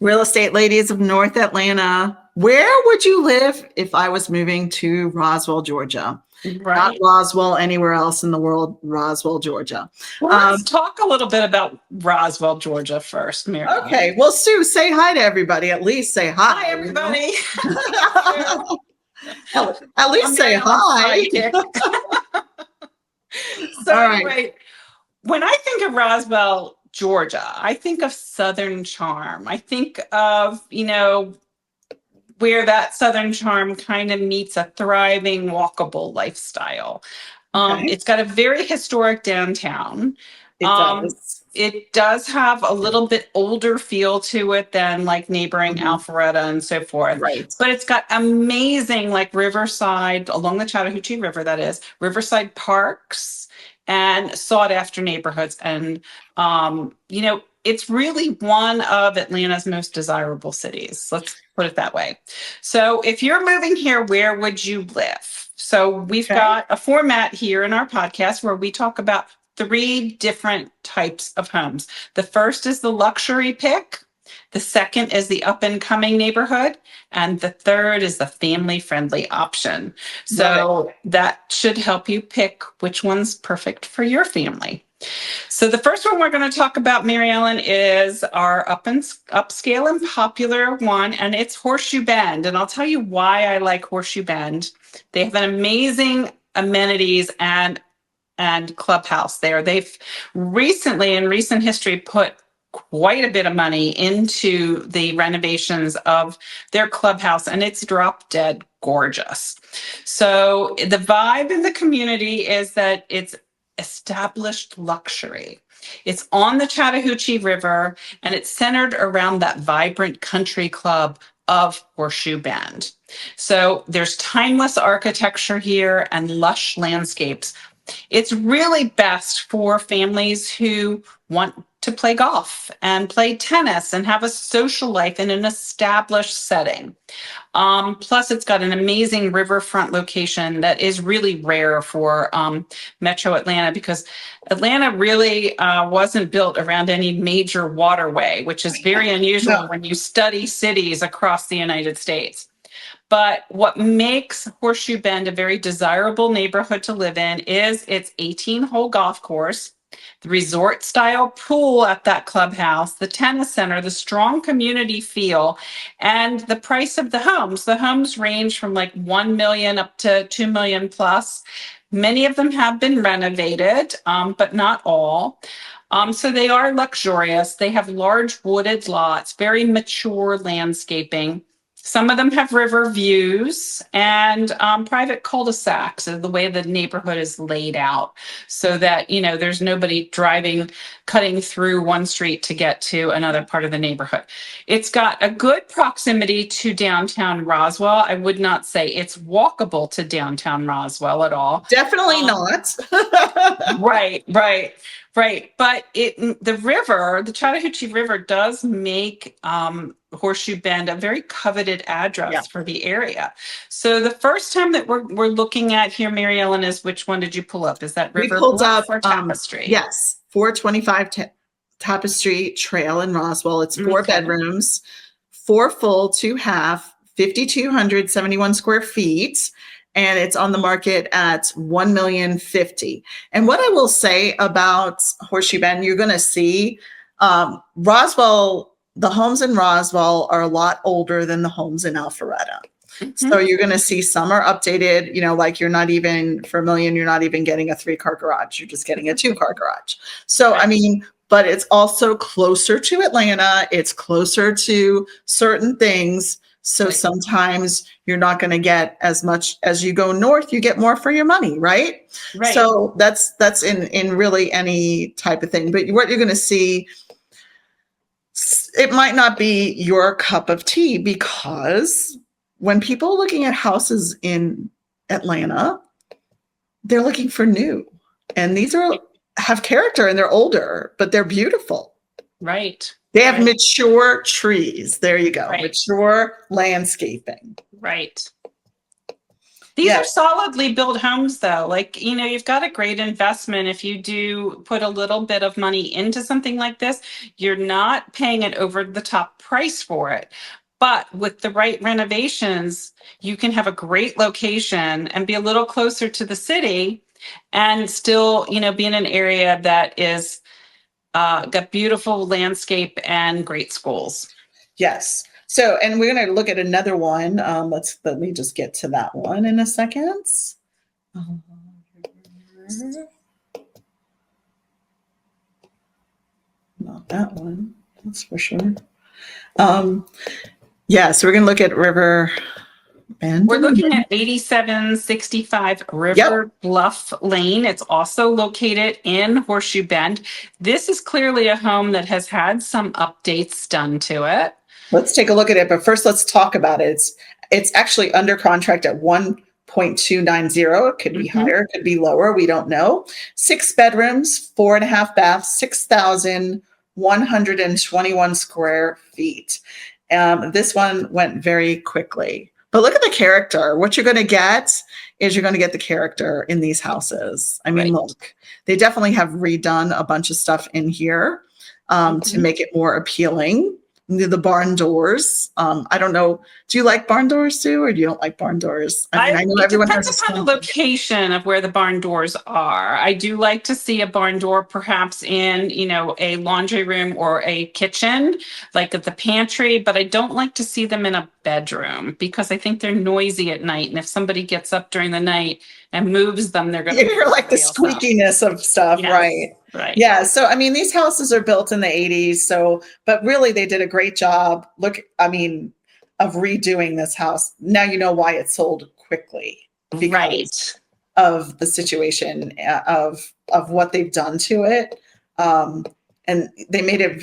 Real estate ladies of North Atlanta. Where would you live if I was moving to Roswell, Georgia? Not Right. Roswell, anywhere else in the world, Roswell, Georgia. Well, let's talk a little bit about Roswell, Georgia first, Mary Okay. Ellen. Well, Sue, say hi to everybody. At least say Hi, hi. everybody. At least I'm say Mary Ellen's hi. sidekick. So All right. anyway, when I think of Roswell, Georgia, I think of Southern charm. I think of, where that Southern charm kind of meets a thriving, walkable lifestyle. Okay. It's got a very historic downtown. It Um, does. it does have a little bit older feel to it than like neighboring Mhm. Alpharetta and so forth. Right. But it's got amazing, like Riverside, along the Chattahoochee River, that is, Riverside parks and sought after neighborhoods. And, it's really one of Atlanta's most desirable cities. Let's put it that way. So if you're moving here, where would you live? So we've Okay. got a format here in our podcast where we talk about three different types of homes. The first is the luxury pick. The second is the up and coming neighborhood. And the third is the family friendly option. Love it. So that should help you pick which one's perfect for your family. So the first one we're going to talk about, Mary Ellen, is our upscale and popular one, and it's Horseshoe Bend. And I'll tell you why I like Horseshoe Bend. They have an amazing amenities and clubhouse there. They've recently, in recent history, put quite a bit of money into the renovations of their clubhouse, and it's drop dead gorgeous. So the vibe in the community is that it's established luxury. It's on the Chattahoochee River, and it's centered around that vibrant country club of Horseshoe Bend. So there's timeless architecture here and lush landscapes. It's really best for families who want to play golf and play tennis and have a social life in an established setting. Plus, it's got an amazing riverfront location that is really rare for Metro Atlanta, because Atlanta really wasn't built around any major waterway, which is very No. unusual when you study cities across the United States. But what makes Horseshoe Bend a very desirable neighborhood to live in is its 18-hole golf course, the resort style pool at that clubhouse, the tennis center, the strong community feel, and the price of the homes. The homes range from like 1 million up to 2 million plus. Many of them have been renovated, but not all. So they are luxurious. They have large wooded lots, very mature landscaping. Some of them have river views and private cul-de-sacs, the way the neighborhood is laid out, so that, there's nobody driving, cutting through one street to get to another part of the neighborhood. It's got a good proximity to downtown Roswell. I would not say it's walkable to downtown Roswell at all. Definitely not. Right, right, right. But the Chattahoochee River does make Horseshoe Bend a very coveted Yeah. address for the area. So the first time that we're looking at here, Mary Ellen, is which one did you pull up? Is that We River pulled Bluff up, or Tapestry? yes, 425 Tapestry Trail in Roswell. It's 4 Okay. bedrooms, 4 full, 2 half, 5,271 square feet. And it's on the market at $1,050,000. And what I will say about Horseshoe Bend, you're going to see Roswell, the homes in Roswell are a lot older than the homes in Alpharetta. So you're going to see some are updated, like you're not even, for $1 million, you're not even getting a 3-car garage. You're just getting a 2-car garage. So, I mean, but it's also closer to Atlanta. It's closer to certain things. So sometimes you're not going to get as much as you go north, you get more for your money, right? Right. So that's in really any type of thing. But what you're going to see, it might not be your cup of tea, because when people are looking at houses in Atlanta, they're looking for new. And these have character and they're older, but they're beautiful. Right. They have mature trees. There you go. Right. Mature landscaping. Right. These are Yeah. solidly built homes, though. Like, you've got a great investment. If you do put a little bit of money into something like this, you're not paying an over the top price for it. But with the right renovations, you can have a great location and be a little closer to the city and still, be in an area that is got beautiful landscape and great schools. Yes. So, and we're going to look at another one. Let me just get to that one in a second. Not that one. That's for sure. Yeah. So we're going to look at River Bend. We're looking at 8765 River Bluff Lane. It's also located in Horseshoe Bend. This is clearly a home that has had some updates done to it. Let's take a look at it, but first let's talk about it. It's actually under contract at 1.290. It could be higher, it could be lower. We don't know. 6 bedrooms, 4.5 baths, 6,121 square feet. This one went very quickly. But look at the character. What you're going to get is you're going to get the character in these houses. I mean, look, they definitely have redone a bunch of stuff in here to make it more appealing. The barn doors. I don't know. Do you like barn doors too, or do you don't like barn doors? I mean, I know everyone has. It depends upon the location of where the barn doors are. I do like to see a barn door, perhaps in a laundry room or a kitchen, like at the pantry. But I don't like to see them in a bedroom because I think they're noisy at night, and if somebody gets up during the night and moves them, they're going to hear like the squeakiness of stuff, right? Right. Yeah. So, I mean, these houses are built in the 80s. So, but really they did a great job. Look, I mean, of redoing this house. Now you know why it sold quickly because of the situation of what they've done to it. And they made it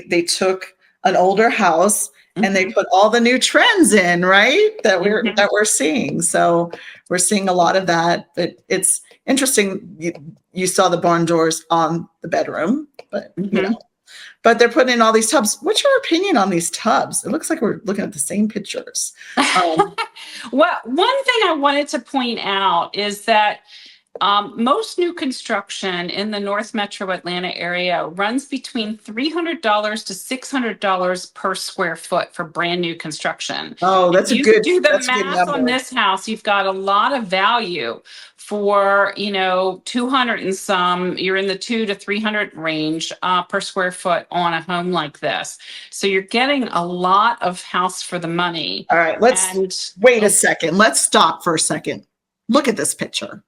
they took an older house and they put all the new trends in, right? That we're seeing. So we're seeing a lot of that. But it's interesting. You saw the barn doors on the bedroom, but but they're putting in all these tubs. What's your opinion on these tubs? It looks like we're looking at the same pictures. Well, one thing I wanted to point out is that most new construction in the North Metro Atlanta area runs between $300 to $600 per square foot for brand new construction. Oh, that's if a good. Do the that's math on this house. You've got a lot of value for 200 and some. You're in the 200 to 300 range per square foot on a home like this. So you're getting a lot of house for the money. All right, let's wait a second. Let's stop for a second. Look at this picture.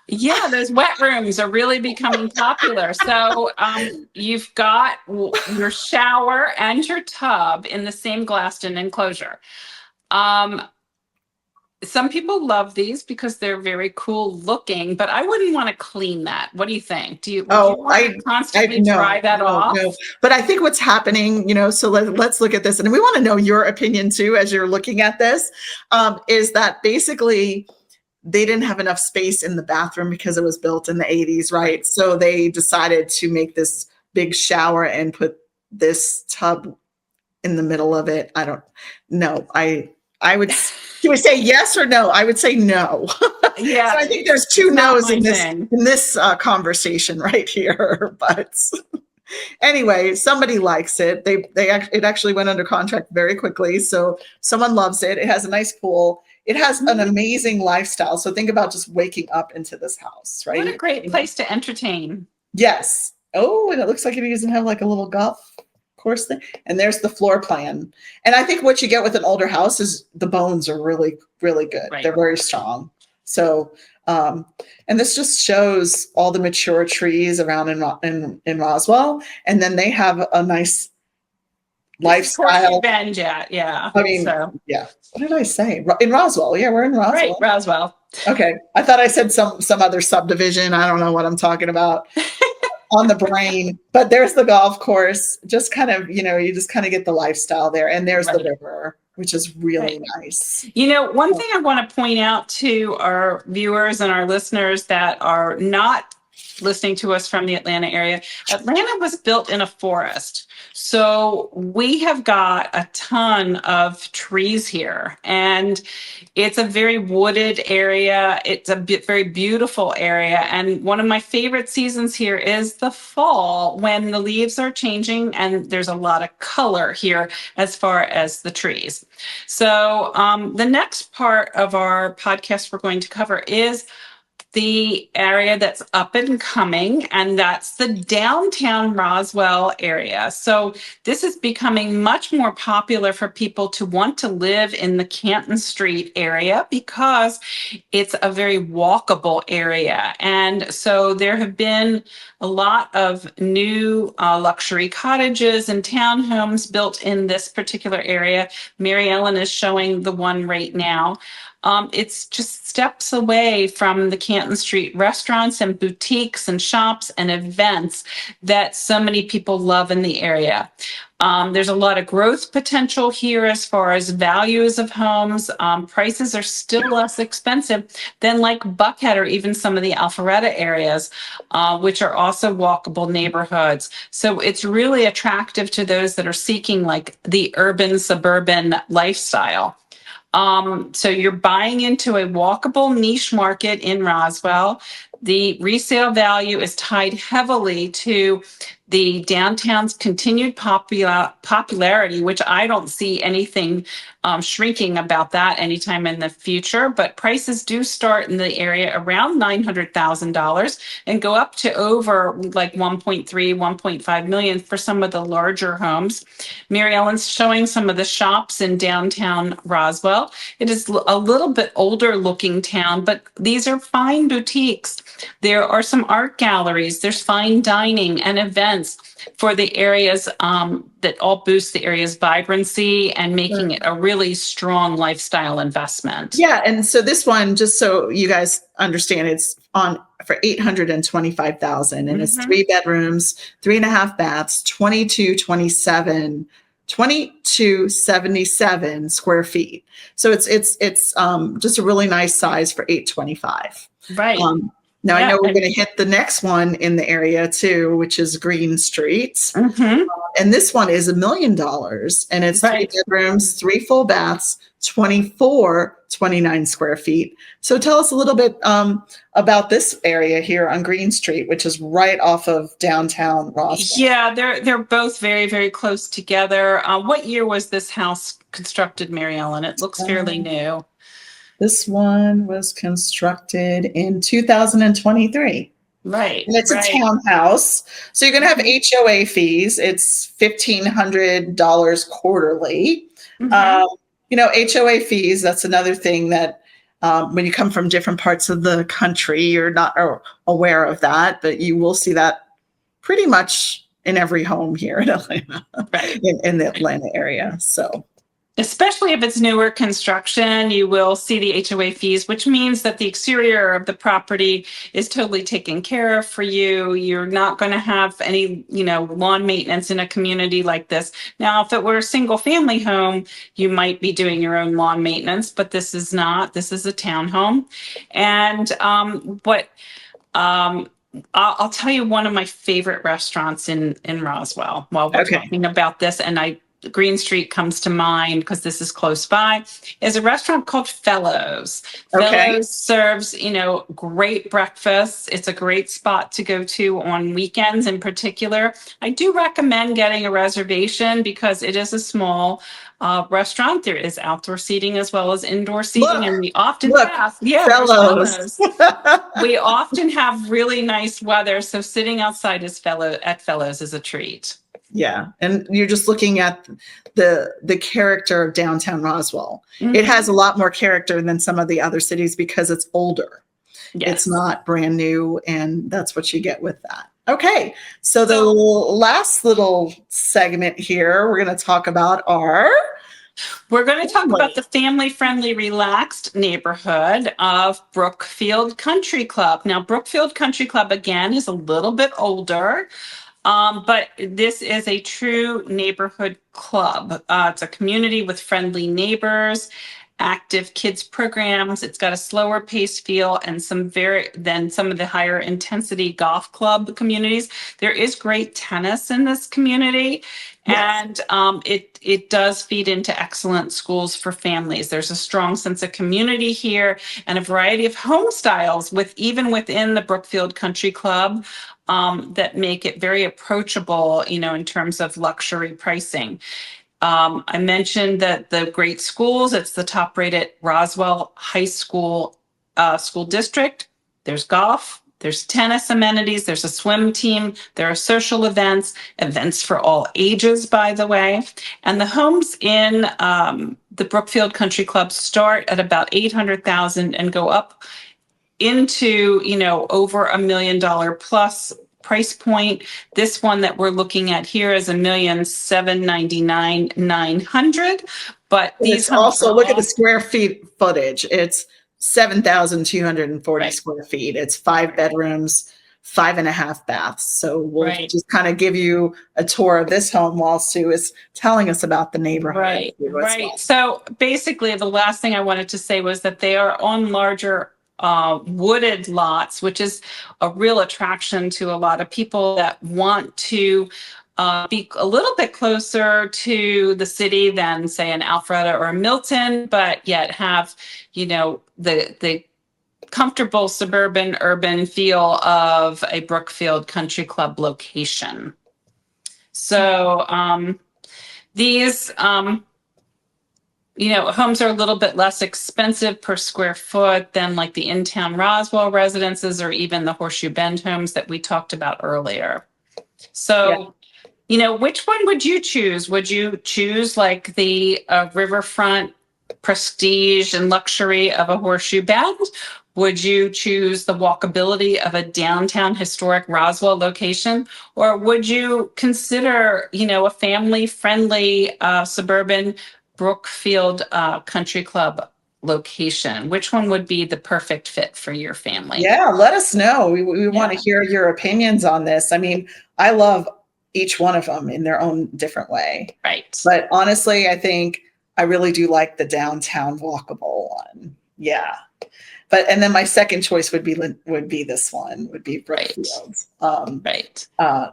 Yeah, those wet rooms are really becoming popular. So you've got your shower and your tub in the same glassed-in enclosure. Some people love these because they're very cool looking, but I wouldn't want to clean that. What do you think? Do you want to constantly dry that off? No. But I think what's happening, so let's look at this. And we want to know your opinion too, as you're looking at this, is that basically they didn't have enough space in the bathroom because it was built in the 80s, right? So they decided to make this big shower and put this tub in the middle of it. I don't know. I would, do we say yes or no? I would say no. Yeah. So I think there's two no's in this conversation right here. But anyway, somebody likes it. It actually went under contract very quickly. So someone loves it. It has a nice pool. It has an amazing lifestyle. So think about just waking up into this house, right? What a great place to entertain. Yes. Oh, and it looks like it doesn't have like a little golf course thing. And there's the floor plan. And I think what you get with an older house is the bones are really, really good. Right. They're very strong. So, and this just shows all the mature trees around in Roswell. And then they have a nice lifestyle. Bend, yeah. I mean, yeah. What did I say? In Roswell. Yeah, we're in Roswell. Right, Roswell. Okay. I thought I said some other subdivision. I don't know what I'm talking about on the brain. But there's the golf course. Just kind of, you just kind of get the lifestyle there. And there's the river, which is really nice. One thing I want to point out to our viewers and our listeners that are not listening to us from the Atlanta area, Atlanta was built in a forest. So we have got a ton of trees here, and it's a very wooded area. It's a very beautiful area. And one of my favorite seasons here is the fall, when the leaves are changing and there's a lot of color here as far as the trees. So the next part of our podcast we're going to cover is the area that's up and coming, and that's the downtown Roswell area. So this is becoming much more popular for people to want to live in the Canton Street area because it's a very walkable area. And so there have been a lot of new luxury cottages and townhomes built in this particular area. Mary Ellen is showing the one right now. It's just steps away from the Canton Street restaurants and boutiques and shops and events that so many people love in the area. There's a lot of growth potential here as far as values of homes. Prices are still less expensive than like Buckhead or even some of the Alpharetta areas, which are also walkable neighborhoods. So it's really attractive to those that are seeking like the urban suburban lifestyle. So you're buying into a walkable niche market in Roswell. The resale value is tied heavily to the downtown's continued popularity, which I don't see anything shrinking about that anytime in the future. But prices do start in the area around $900,000 and go up to over like 1.3, 1.5 million for some of the larger homes. Mary Ellen's showing some of the shops in downtown Roswell. It is a little bit older looking town, but these are fine boutiques. There are some art galleries. There's fine dining and events for the areas that all boost the area's vibrancy and making it a really strong lifestyle investment. Yeah, and so this one, just so you guys understand, it's on for 825,000, and it's 3 bedrooms, 3.5 baths, 2277 square feet. So it's just a really nice size for 825. Right. Now, I know we're going to hit the next one in the area too, which is Green Street. And this one is $1 million, and it's 3 bedrooms, 3 full baths, 29 square feet. So tell us a little bit about this area here on Green Street, which is right off of downtown Roswell. Yeah, they're both very, very close together. What year was this house constructed, Mary Ellen? It looks fairly new. This one was constructed in 2023. Right. And it's a townhouse. So you're going to have HOA fees. It's $1,500 quarterly. HOA fees, that's another thing that when you come from different parts of the country, you're not aware of that, but you will see that pretty much in every home here in Atlanta, in the Atlanta area. So. Especially if it's newer construction, you will see the HOA fees, which means that the exterior of the property is totally taken care of for you. You're not going to have any, lawn maintenance in a community like this. Now, if it were a single family home, you might be doing your own lawn maintenance, but this is not. This is a townhome. And I'll tell you one of my favorite restaurants in Roswell while we're talking about this, and Green Street comes to mind because this is close by, is a restaurant called Fellows. Fellows serves, great breakfasts. It's a great spot to go to on weekends in particular. I do recommend getting a reservation because it is a small restaurant. There is outdoor seating as well as indoor seating, and we often have Fellows. We often have really nice weather, so sitting outside at Fellows is a treat. Yeah, and you're just looking at the character of downtown Roswell. It has a lot more character than some of the other cities because it's older. It's not brand new, and that's what you get with that. Okay, so the last little segment here, we're going to talk about the family-friendly, relaxed neighborhood of Brookfield Country Club. Now, Brookfield Country Club, again, is a little bit older. But this is a true neighborhood club. It's a community with friendly neighbors. active kids programs. It's got a slower pace feel and than some of the higher intensity golf club communities. There is great tennis in this community. Yes. And it does feed into excellent schools for families. There's a strong sense of community here and a variety of home styles even within the Brookfield Country Club that make it very approachable, in terms of luxury pricing. I mentioned that the great schools, it's the top rated Roswell High School school district. There's golf, there's tennis amenities, there's a swim team, there are social events for all ages, by the way. And the homes in the Brookfield Country Club start at about $800,000 and go up into, over $1 million plus price point. This one that we're looking at here is $1,799,900. But these also, look at the square feet footage. It's 7,240 Right. square feet. It's 5 bedrooms, 5.5 baths. So we'll Right. just kind of give you a tour of this home while Sue is telling us about the neighborhood. Right, as right. well. So basically, the last thing I wanted to say was that they are on larger wooded lots, which is a real attraction to a lot of people that want to be a little bit closer to the city than, say, an Alpharetta or a Milton, but yet have, the comfortable suburban urban feel of a Brookfield Country Club location. So these homes are a little bit less expensive per square foot than like the in-town Roswell residences or even the Horseshoe Bend homes that we talked about earlier. So, which one would you choose? Would you choose like the riverfront prestige and luxury of a Horseshoe Bend? Would you choose the walkability of a downtown historic Roswell location? Or would you consider, a family-friendly suburban Brookfield Country Club location? Which one would be the perfect fit for your family? Yeah, let us know. We want to hear your opinions on this. I mean, I love each one of them in their own different way. Right. But honestly, I think I really do like the downtown walkable one. Yeah. And then my second choice would be this one, would be Brookfield. Right.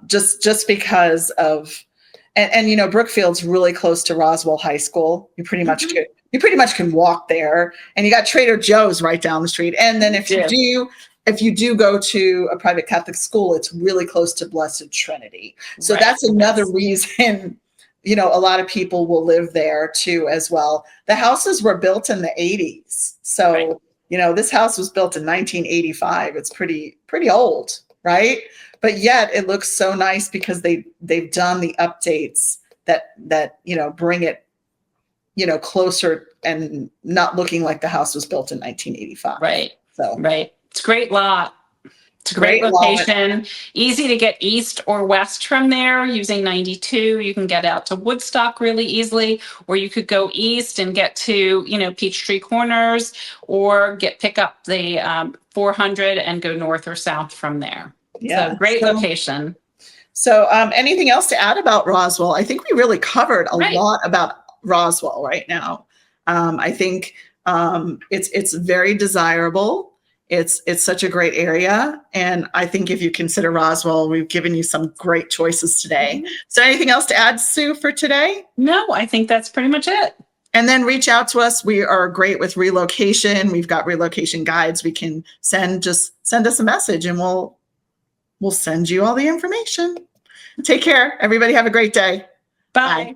Just because of and Brookfield's really close to Roswell High School. You pretty much can walk there, and you got Trader Joe's right down the street. And then if you do go to a private Catholic school, it's really close to Blessed Trinity. So that's another reason, a lot of people will live there too as well. The houses were built in the 80s. So, this house was built in 1985. It's pretty old, right? But yet it looks so nice because they've done the updates that bring it, closer and not looking like the house was built in 1985. Right. So right. It's a great lot. It's a great location. Easy to get east or west from there using 92. You can get out to Woodstock really easily, or you could go east and get to, Peachtree Corners, or pick up the 400 and go north or south from there. Yeah. So great location. So anything else to add about Roswell? I think we really covered a lot about Roswell right now. I think it's very desirable. It's such a great area. And I think if you consider Roswell, we've given you some great choices today. Mm-hmm. So anything else to add, Sue, for today? No, I think that's pretty much it. And then reach out to us. We are great with relocation. We've got relocation guides. We can send us a message and we'll send you all the information. Take care. Everybody have a great day. Bye.